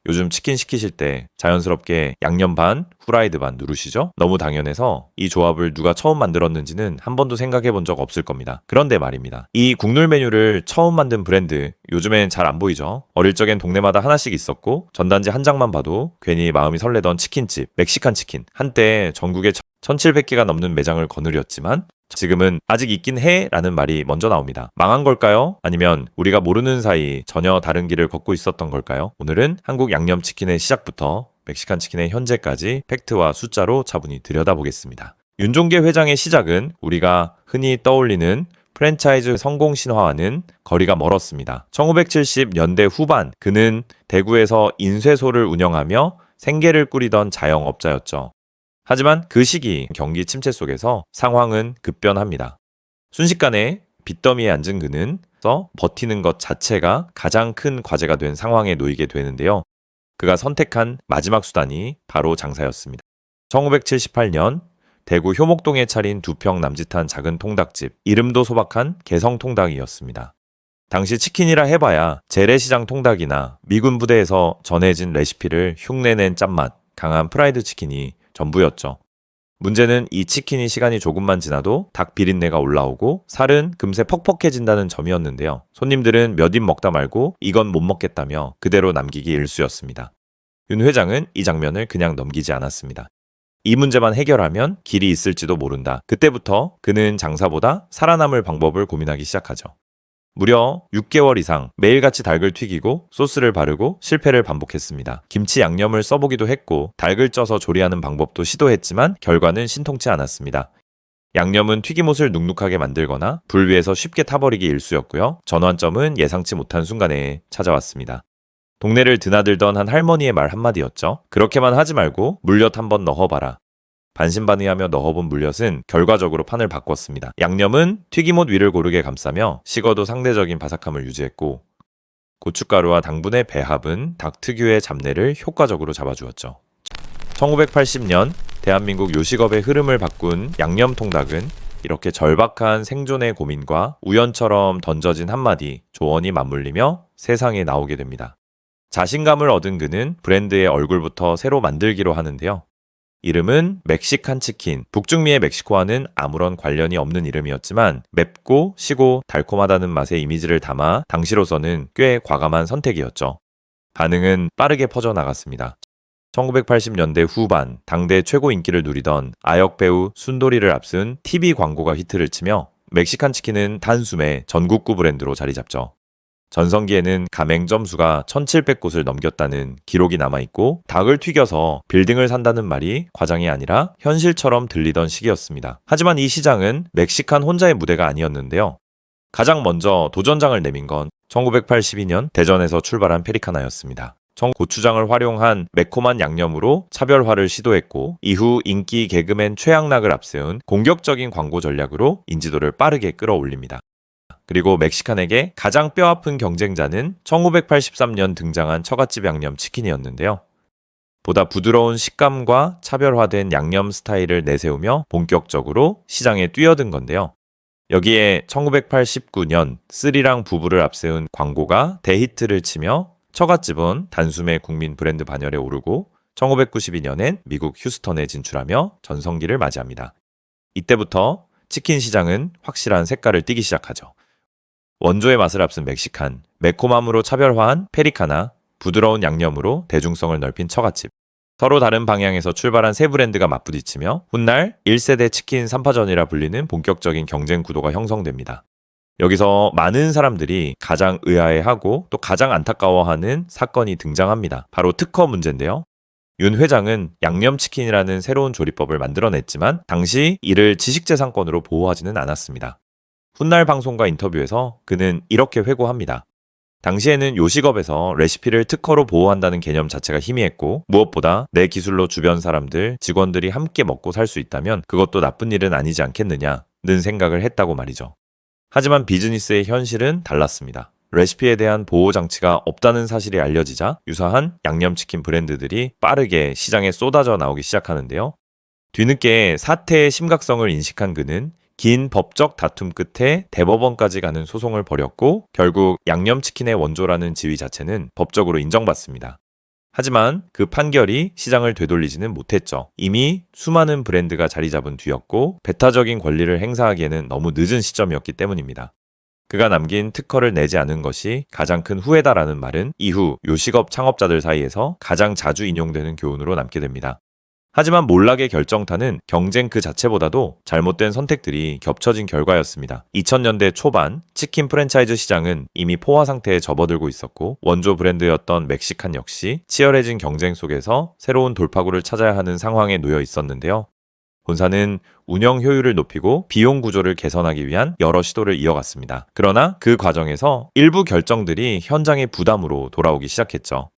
요즘 치킨 시키실 때 자연스럽게 양념 반, 후라이드 반 누르시죠? 너무 당연해서 이 조합을 누가 처음 만들었는지는 한 번도 생각해 본 적 없을 겁니다. 그런데 말입니다. 이 국룰 메뉴를 처음 만든 브랜드, 요즘엔 잘 안 보이죠? 어릴 적엔 동네마다 하나씩 있었고 전단지 한 장만 봐도 괜히 마음이 설레던 치킨집, 멕시칸 치킨. 한때 전국에 1700개가 넘는 매장을 거느렸지만 지금은 아직 있긴 해 라는 말이 먼저 나옵니다. 망한 걸까요? 아니면 우리가 모르는 사이 전혀 다른 길을 걷고 있었던 걸까요? 오늘은 한국 양념치킨의 시작부터 멕시칸 치킨의 현재까지 팩트와 숫자로 차분히 들여다보겠습니다. 윤종계 회장의 시작은 우리가 흔히 떠올리는 프랜차이즈 성공 신화와는 거리가 멀었습니다. 1970년대 후반 그는 대구에서 인쇄소를 운영하며 생계를 꾸리던 자영업자였죠. 하지만 그 시기 경기 침체 속에서 상황은 급변합니다. 순식간에 빚더미에 앉은 그는 버티는 것 자체가 가장 큰 과제가 된 상황에 놓이게 되는데요. 그가 선택한 마지막 수단이 바로 장사였습니다. 1978년 대구 효목동에 차린 2평 남짓한 작은 통닭집, 이름도 소박한 개성통닭이었습니다. 당시 치킨이라 해봐야 재래시장 통닭이나 미군 부대에서 전해진 레시피를 흉내낸 짠맛, 강한 프라이드 치킨이 전부였죠. 문제는 이 치킨이 시간이 조금만 지나도 닭 비린내가 올라오고 살은 금세 퍽퍽해진다는 점이었는데요. 손님들은 몇 입 먹다 말고 이건 못 먹겠다며 그대로 남기기 일쑤였습니다. 윤 회장은 이 장면을 그냥 넘기지 않았습니다. 이 문제만 해결하면 길이 있을지도 모른다. 그때부터 그는 장사보다 살아남을 방법을 고민하기 시작하죠. 무려 6개월 이상 매일같이 닭을 튀기고 소스를 바르고 실패를 반복했습니다. 김치 양념을 써보기도 했고 닭을 쪄서 조리하는 방법도 시도했지만 결과는 신통치 않았습니다. 양념은 튀김옷을 눅눅하게 만들거나 불 위에서 쉽게 타버리기 일쑤였고요. 전환점은 예상치 못한 순간에 찾아왔습니다. 동네를 드나들던 한 할머니의 말 한마디였죠. 그렇게만 하지 말고 물엿 한번 넣어봐라. 반신반의하며 넣어본 물엿은 결과적으로 판을 바꿨습니다. 양념은 튀김옷 위를 고르게 감싸며 식어도 상대적인 바삭함을 유지했고 고춧가루와 당분의 배합은 닭 특유의 잡내를 효과적으로 잡아주었죠. 1980년 대한민국 요식업의 흐름을 바꾼 양념통닭은 이렇게 절박한 생존의 고민과 우연처럼 던져진 한마디 조언이 맞물리며 세상에 나오게 됩니다. 자신감을 얻은 그는 브랜드의 얼굴부터 새로 만들기로 하는데요. 이름은 멕시칸 치킨. 북중미의 멕시코와는 아무런 관련이 없는 이름이었지만 맵고 시고 달콤하다는 맛의 이미지를 담아 당시로서는 꽤 과감한 선택이었죠. 반응은 빠르게 퍼져나갔습니다. 1980년대 후반 당대 최고 인기를 누리던 아역 배우 순도리를 앞둔 TV 광고가 히트를 치며 멕시칸 치킨은 단숨에 전국구 브랜드로 자리 잡죠. 전성기에는 가맹점 수가 1700곳을 넘겼다는 기록이 남아있고 닭을 튀겨서 빌딩을 산다는 말이 과장이 아니라 현실처럼 들리던 시기였습니다. 하지만 이 시장은 멕시칸 혼자의 무대가 아니었는데요. 가장 먼저 도전장을 내민 건 1982년 대전에서 출발한 페리카나였습니다. 고추장을 활용한 매콤한 양념으로 차별화를 시도했고 이후 인기 개그맨 최양락을 앞세운 공격적인 광고 전략으로 인지도를 빠르게 끌어올립니다. 그리고 멕시칸에게 가장 뼈아픈 경쟁자는 1983년 등장한 처갓집 양념 치킨이었는데요. 보다 부드러운 식감과 차별화된 양념 스타일을 내세우며 본격적으로 시장에 뛰어든 건데요. 여기에 1989년 쓰리랑 부부를 앞세운 광고가 대히트를 치며 처갓집은 단숨에 국민 브랜드 반열에 오르고 1992년엔 미국 휴스턴에 진출하며 전성기를 맞이합니다. 이때부터 치킨 시장은 확실한 색깔을 띠기 시작하죠. 원조의 맛을 앞선 멕시칸, 매콤함으로 차별화한 페리카나, 부드러운 양념으로 대중성을 넓힌 처갓집. 서로 다른 방향에서 출발한 세 브랜드가 맞부딪히며 훗날 1세대 치킨 3파전이라 불리는 본격적인 경쟁 구도가 형성됩니다. 여기서 많은 사람들이 가장 의아해하고 또 가장 안타까워하는 사건이 등장합니다. 바로 특허 문제인데요. 윤 회장은 양념치킨이라는 새로운 조리법을 만들어냈지만 당시 이를 지식재산권으로 보호하지는 않았습니다. 훗날 방송과 인터뷰에서 그는 이렇게 회고합니다. 당시에는 요식업에서 레시피를 특허로 보호한다는 개념 자체가 희미했고 무엇보다 내 기술로 주변 사람들, 직원들이 함께 먹고 살 수 있다면 그것도 나쁜 일은 아니지 않겠느냐는 생각을 했다고 말이죠. 하지만 비즈니스의 현실은 달랐습니다. 레시피에 대한 보호 장치가 없다는 사실이 알려지자 유사한 양념치킨 브랜드들이 빠르게 시장에 쏟아져 나오기 시작하는데요. 뒤늦게 사태의 심각성을 인식한 그는 긴 법적 다툼 끝에 대법원까지 가는 소송을 벌였고 결국 양념치킨의 원조라는 지위 자체는 법적으로 인정받습니다. 하지만 그 판결이 시장을 되돌리지는 못했죠. 이미 수많은 브랜드가 자리 잡은 뒤였고 배타적인 권리를 행사하기에는 너무 늦은 시점이었기 때문입니다. 그가 남긴 특허를 내지 않은 것이 가장 큰 후회다라는 말은 이후 요식업 창업자들 사이에서 가장 자주 인용되는 교훈으로 남게 됩니다. 하지만 몰락의 결정타는 경쟁 그 자체보다도 잘못된 선택들이 겹쳐진 결과였습니다. 2000년대 초반 치킨 프랜차이즈 시장은 이미 포화 상태에 접어들고 있었고 원조 브랜드였던 멕시칸 역시 치열해진 경쟁 속에서 새로운 돌파구를 찾아야 하는 상황에 놓여 있었는데요. 본사는 운영 효율을 높이고 비용 구조를 개선하기 위한 여러 시도를 이어갔습니다. 그러나 그 과정에서 일부 결정들이 현장의 부담으로 돌아오기 시작했죠.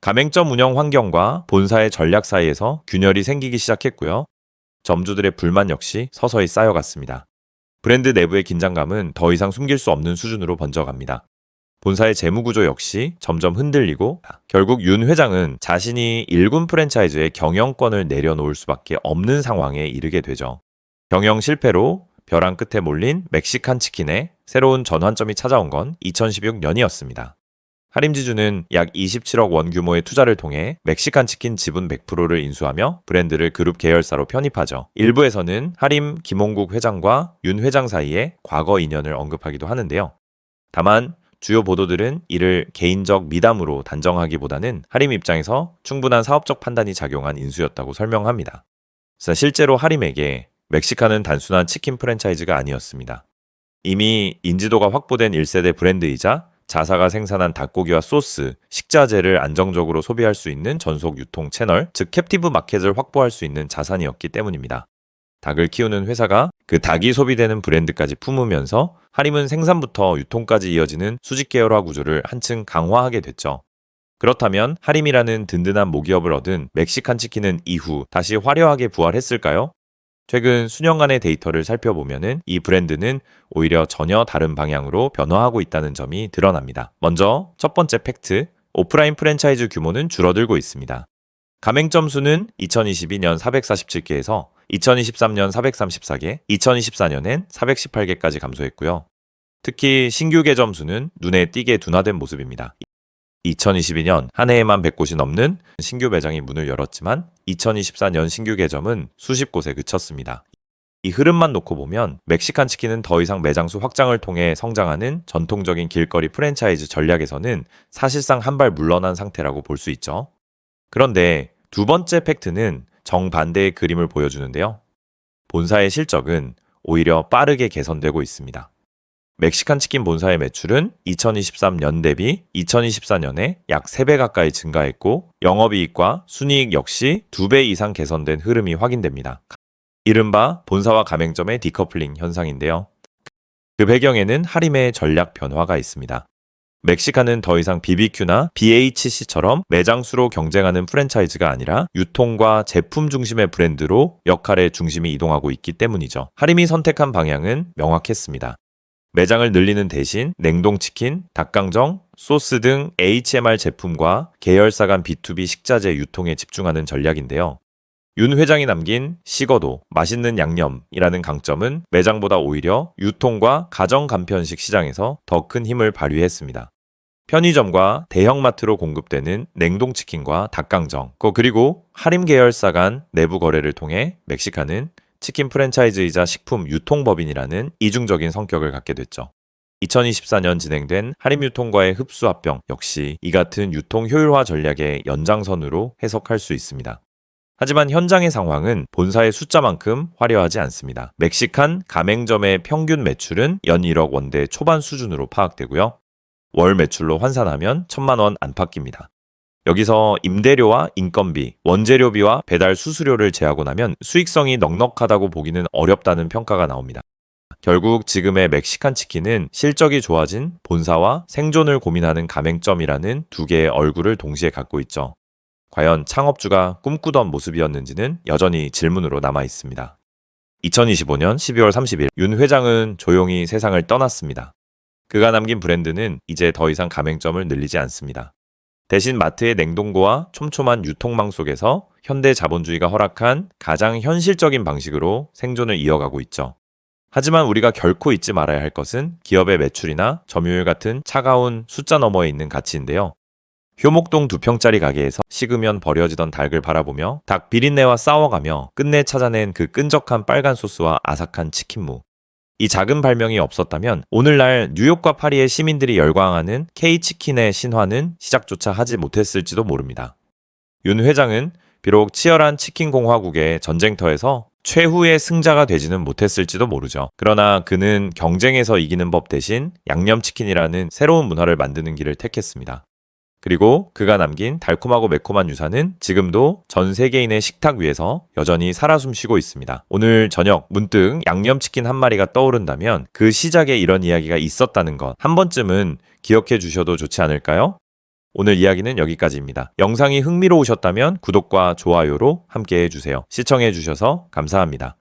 가맹점 운영 환경과 본사의 전략 사이에서 균열이 생기기 시작했고요. 점주들의 불만 역시 서서히 쌓여갔습니다. 브랜드 내부의 긴장감은 더 이상 숨길 수 없는 수준으로 번져갑니다. 본사의 재무 구조 역시 점점 흔들리고 결국 윤 회장은 자신이 1군 프랜차이즈의 경영권을 내려놓을 수밖에 없는 상황에 이르게 되죠. 경영 실패로 벼랑 끝에 몰린 멕시칸 치킨의 새로운 전환점이 찾아온 건 2016년이었습니다. 하림지주는 약 27억 원 규모의 투자를 통해 멕시칸 치킨 지분 100%를 인수하며 브랜드를 그룹 계열사로 편입하죠. 일부에서는 하림 김홍국 회장과 윤 회장 사이에 과거 인연을 언급하기도 하는데요. 다만 주요 보도들은 이를 개인적 미담으로 단정하기보다는 하림 입장에서 충분한 사업적 판단이 작용한 인수였다고 설명합니다. 실제로 하림에게 멕시칸은 단순한 치킨 프랜차이즈가 아니었습니다. 이미 인지도가 확보된 1세대 브랜드이자 자사가 생산한 닭고기와 소스, 식자재를 안정적으로 소비할 수 있는 전속 유통 채널, 즉 캡티브 마켓을 확보할 수 있는 자산이었기 때문입니다. 닭을 키우는 회사가 그 닭이 소비되는 브랜드까지 품으면서 하림은 생산부터 유통까지 이어지는 수직 계열화 구조를 한층 강화하게 됐죠. 그렇다면 하림이라는 든든한 모기업을 얻은 멕시칸 치킨은 이후 다시 화려하게 부활했을까요? 최근 수년간의 데이터를 살펴보면 이 브랜드는 오히려 전혀 다른 방향으로 변화하고 있다는 점이 드러납니다. 먼저 첫 번째 팩트, 오프라인 프랜차이즈 규모는 줄어들고 있습니다. 가맹점 수는 2022년 447개에서 2023년 434개, 2024년엔 418개까지 감소했고요. 특히 신규 개점 수는 눈에 띄게 둔화된 모습입니다. 2022년 한 해에만 100곳이 넘는 신규 매장이 문을 열었지만 2024년 신규 개점은 수십 곳에 그쳤습니다. 이 흐름만 놓고 보면 멕시칸 치킨은 더 이상 매장 수 확장을 통해 성장하는 전통적인 길거리 프랜차이즈 전략에서는 사실상 한 발 물러난 상태라고 볼 수 있죠. 그런데 두 번째 팩트는 정반대의 그림을 보여주는데요. 본사의 실적은 오히려 빠르게 개선되고 있습니다. 멕시칸 치킨 본사의 매출은 2023년 대비 2024년에 약 3배 가까이 증가했고 영업이익과 순이익 역시 2배 이상 개선된 흐름이 확인됩니다. 이른바 본사와 가맹점의 디커플링 현상인데요. 그 배경에는 하림의 전략 변화가 있습니다. 멕시칸은 더 이상 BBQ나 BHC처럼 매장 수로 경쟁하는 프랜차이즈가 아니라 유통과 제품 중심의 브랜드로 역할의 중심이 이동하고 있기 때문이죠. 하림이 선택한 방향은 명확했습니다. 매장을 늘리는 대신 냉동치킨, 닭강정, 소스 등 HMR 제품과 계열사 간 B2B 식자재 유통에 집중하는 전략인데요. 윤 회장이 남긴 식어도 맛있는 양념이라는 강점은 매장보다 오히려 유통과 가정 간편식 시장에서 더 큰 힘을 발휘했습니다. 편의점과 대형마트로 공급되는 냉동치킨과 닭강정, 그리고 하림 계열사 간 내부 거래를 통해 멕시칸은 치킨 프랜차이즈이자 식품 유통법인이라는 이중적인 성격을 갖게 됐죠. 2024년 진행된 하림유통과의 흡수합병 역시 이 같은 유통 효율화 전략의 연장선으로 해석할 수 있습니다. 하지만 현장의 상황은 본사의 숫자만큼 화려하지 않습니다. 멕시칸 가맹점의 평균 매출은 연 1억 원대 초반 수준으로 파악되고요. 월 매출로 환산하면 1,000만 원 안팎입니다. 여기서 임대료와 인건비, 원재료비와 배달 수수료를 제하고 나면 수익성이 넉넉하다고 보기는 어렵다는 평가가 나옵니다. 결국 지금의 멕시칸 치킨은 실적이 좋아진 본사와 생존을 고민하는 가맹점이라는 두 개의 얼굴을 동시에 갖고 있죠. 과연 창업주가 꿈꾸던 모습이었는지는 여전히 질문으로 남아 있습니다. 2025년 12월 30일 윤 회장은 조용히 세상을 떠났습니다. 그가 남긴 브랜드는 이제 더 이상 가맹점을 늘리지 않습니다. 대신 마트의 냉동고와 촘촘한 유통망 속에서 현대 자본주의가 허락한 가장 현실적인 방식으로 생존을 이어가고 있죠. 하지만 우리가 결코 잊지 말아야 할 것은 기업의 매출이나 점유율 같은 차가운 숫자 너머에 있는 가치인데요. 효목동 2평짜리 가게에서 식으면 버려지던 닭을 바라보며 닭 비린내와 싸워가며 끝내 찾아낸 그 끈적한 빨간 소스와 아삭한 치킨무. 이 작은 발명이 없었다면 오늘날 뉴욕과 파리의 시민들이 열광하는 K치킨의 신화는 시작조차 하지 못했을지도 모릅니다. 윤 회장은 비록 치열한 치킨 공화국의 전쟁터에서 최후의 승자가 되지는 못했을지도 모르죠. 그러나 그는 경쟁에서 이기는 법 대신 양념치킨이라는 새로운 문화를 만드는 길을 택했습니다. 그리고 그가 남긴 달콤하고 매콤한 유산은 지금도 전 세계인의 식탁 위에서 여전히 살아 숨쉬고 있습니다. 오늘 저녁 문득 양념치킨 한 마리가 떠오른다면 그 시작에 이런 이야기가 있었다는 것 한 번쯤은 기억해 주셔도 좋지 않을까요? 오늘 이야기는 여기까지입니다. 영상이 흥미로우셨다면 구독과 좋아요로 함께 해주세요. 시청해 주셔서 감사합니다.